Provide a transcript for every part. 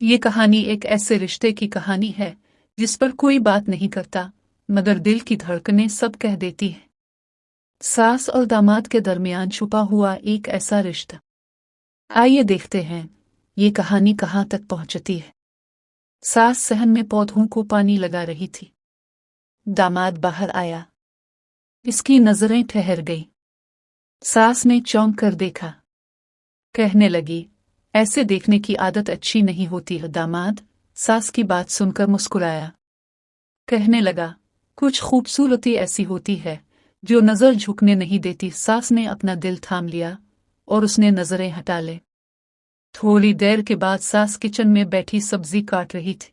ये कहानी एक ऐसे रिश्ते की कहानी है जिस पर कोई बात नहीं करता, मगर दिल की धड़कनें सब कह देती है। सास और दामाद के दरमियान छुपा हुआ एक ऐसा रिश्ता। आइए देखते हैं ये कहानी कहाँ तक पहुंचती है। सास सहन में पौधों को पानी लगा रही थी। दामाद बाहर आया। इसकी नजरें ठहर गई। सास ने चौंक कर देखा। कहने लगी, ऐसे देखने की आदत अच्छी नहीं होती है। दामाद सास की बात सुनकर मुस्कुराया। कहने लगा, कुछ खूबसूरती ऐसी होती है जो नजर झुकने नहीं देती। सास ने अपना दिल थाम लिया और उसने नजरें हटा ले। थोड़ी देर के बाद सास किचन में बैठी सब्जी काट रही थी।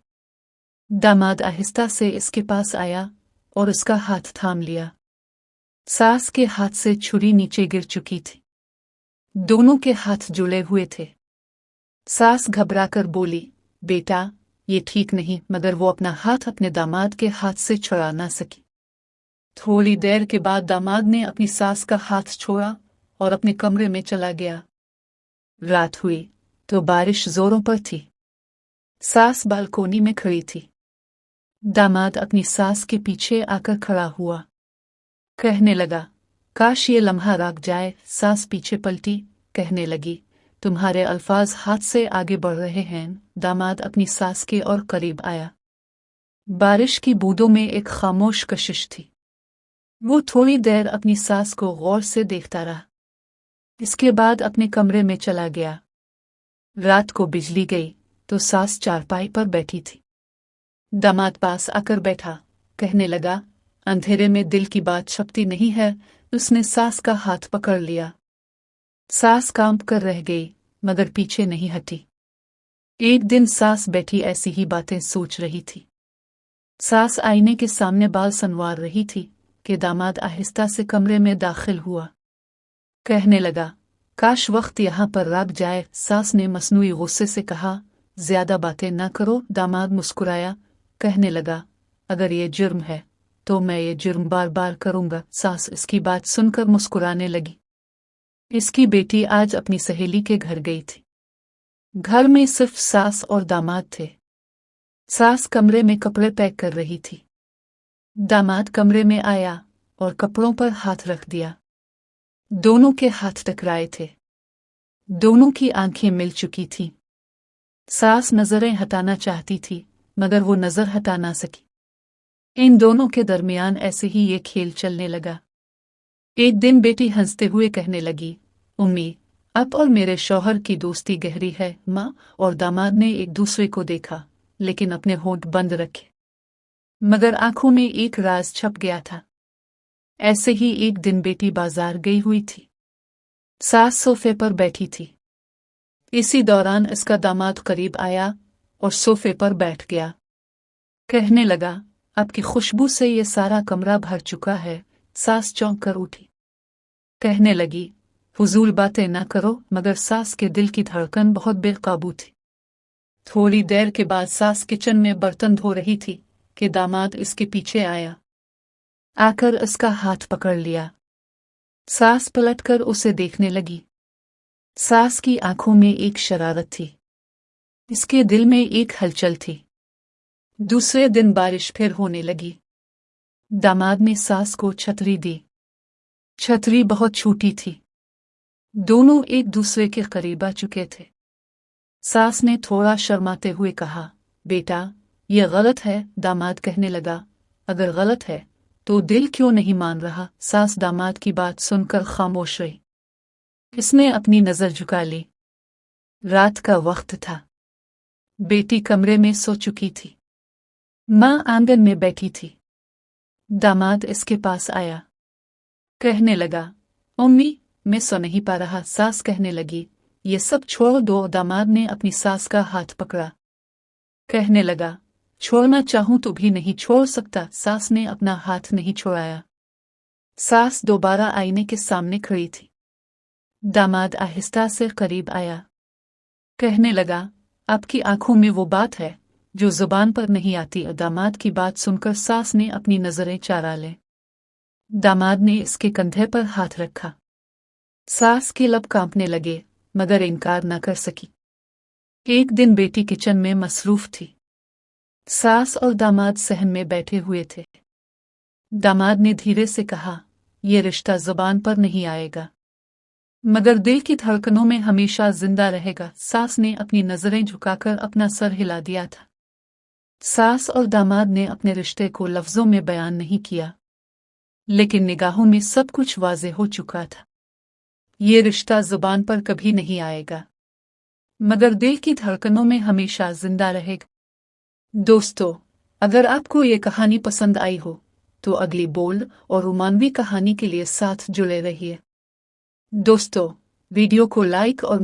दामाद आहिस्ता से इसके पास आया और उसका हाथ थाम लिया। सास के हाथ से छुरी नीचे गिर चुकी थी। दोनों के हाथ जुड़े हुए थे। सास घबराकर बोली, बेटा ये ठीक नहीं, मगर वो अपना हाथ अपने दामाद के हाथ से छुड़ा ना सकी। थोड़ी देर के बाद दामाद ने अपनी सास का हाथ छोड़ा और अपने कमरे में चला गया। रात हुई तो बारिश जोरों पर थी। सास बालकोनी में खड़ी थी। दामाद अपनी सास के पीछे आकर खड़ा हुआ। कहने लगा, काश ये लम्हा राग जाए। सास पीछे पलटी। कहने लगी, तुम्हारे अल्फाज हाथ से आगे बढ़ रहे हैं। दामाद अपनी सास के और करीब आया। बारिश की बूंदों में एक खामोश कशिश थी। वो थोड़ी देर अपनी सास को गौर से देखता रहा। इसके बाद अपने कमरे में चला गया। रात को बिजली गई तो सास चारपाई पर बैठी थी। दामाद पास आकर बैठा। कहने लगा, अंधेरे में दिल की बात छपती नहीं है। उसने सास का हाथ पकड़ लिया। सास कांप कर रह गई, मगर पीछे नहीं हटी। एक दिन सास बैठी ऐसी ही बातें सोच रही थी। सास आईने के सामने बाल संवार रही थी कि दामाद आहिस्ता से कमरे में दाखिल हुआ। कहने लगा, काश वक्त यहाँ पर रख जाए। सास ने मसनूई गुस्से से कहा, ज्यादा बातें ना करो। दामाद मुस्कुराया। कहने लगा, अगर ये जुर्म है तो मैं ये जुर्म बार बार करूंगा। सास इसकी बात सुनकर मुस्कुराने लगी। इसकी बेटी आज अपनी सहेली के घर गई थी। घर में सिर्फ सास और दामाद थे। सास कमरे में कपड़े पैक कर रही थी। दामाद कमरे में आया और कपड़ों पर हाथ रख दिया। दोनों के हाथ टकराए थे। दोनों की आंखें मिल चुकी थीं। सास नजरें हटाना चाहती थी, मगर वो नजर हटा ना सकी। इन दोनों के दरमियान ऐसे ही ये खेल चलने लगा। एक दिन बेटी हंसते हुए कहने लगी, उम्मी, अब और मेरे शौहर की दोस्ती गहरी है। माँ और दामाद ने एक दूसरे को देखा, लेकिन अपने होंठ बंद रखे। मगर आंखों में एक राज छप गया था। ऐसे ही एक दिन बेटी बाजार गई हुई थी। सास सोफे पर बैठी थी। इसी दौरान इसका दामाद करीब आया और सोफे पर बैठ गया। कहने लगा, आपकी खुशबू से ये सारा कमरा भर चुका है। सास चौंक कर उठी। कहने लगी, फजूल बातें ना करो। मगर सास के दिल की धड़कन बहुत बेकाबू थी। थोड़ी देर के बाद सास किचन में बर्तन धो रही थी कि दामाद इसके पीछे आया। आकर उसका हाथ पकड़ लिया। सास पलटकर उसे देखने लगी। सास की आंखों में एक शरारत थी। इसके दिल में एक हलचल थी। दूसरे दिन बारिश फिर होने लगी। दामाद ने सास को छतरी दी। छतरी बहुत छोटी थी। दोनों एक दूसरे के करीब आ चुके थे। सास ने थोड़ा शर्माते हुए कहा, बेटा ये गलत है। दामाद कहने लगा, अगर गलत है तो दिल क्यों नहीं मान रहा। सास दामाद की बात सुनकर खामोश रही। इसने अपनी नजर झुका ली। रात का वक्त था। बेटी कमरे में सो चुकी थी। माँ आंगन में बैठी थी। दामाद इसके पास आया। कहने लगा, उम्मी, मैं सो नहीं पा रहा। सास कहने लगी, ये सब छोड़ दो। दामाद ने अपनी सास का हाथ पकड़ा। कहने लगा, छोड़ना चाहूं तो भी नहीं छोड़ सकता। सास ने अपना हाथ नहीं छोड़ाया। सास दोबारा आईने के सामने खड़ी थी। दामाद आहिस्ता से करीब आया। कहने लगा, आपकी आंखों में वो बात है जो जुबान पर नहीं आती। दामाद की बात सुनकर सास ने अपनी नजरें चारा ले। दामाद ने इसके कंधे पर हाथ रखा। सास के लब कांपने लगे, मगर इनकार न कर सकी। एक दिन बेटी किचन में मसरूफ थी। सास और दामाद सहन में बैठे हुए थे। दामाद ने धीरे से कहा, ये रिश्ता जुबान पर नहीं आएगा, मगर दिल की धड़कनों में हमेशा जिंदा रहेगा। सास ने अपनी नजरें झुकाकर अपना सर हिला दिया था। सास और दामाद ने अपने रिश्ते को लफ्जों में बयान नहीं किया, लेकिन निगाहों में सब कुछ वाज़ेह हो चुका था। ये रिश्ता जुबान पर कभी नहीं आएगा, मगर दिल की धड़कनों में हमेशा जिंदा रहेगा। दोस्तों, अगर आपको ये कहानी पसंद आई हो तो अगली बोल्ड और रोमांवी कहानी के लिए साथ जुड़े रहिए। दोस्तों, वीडियो को लाइक और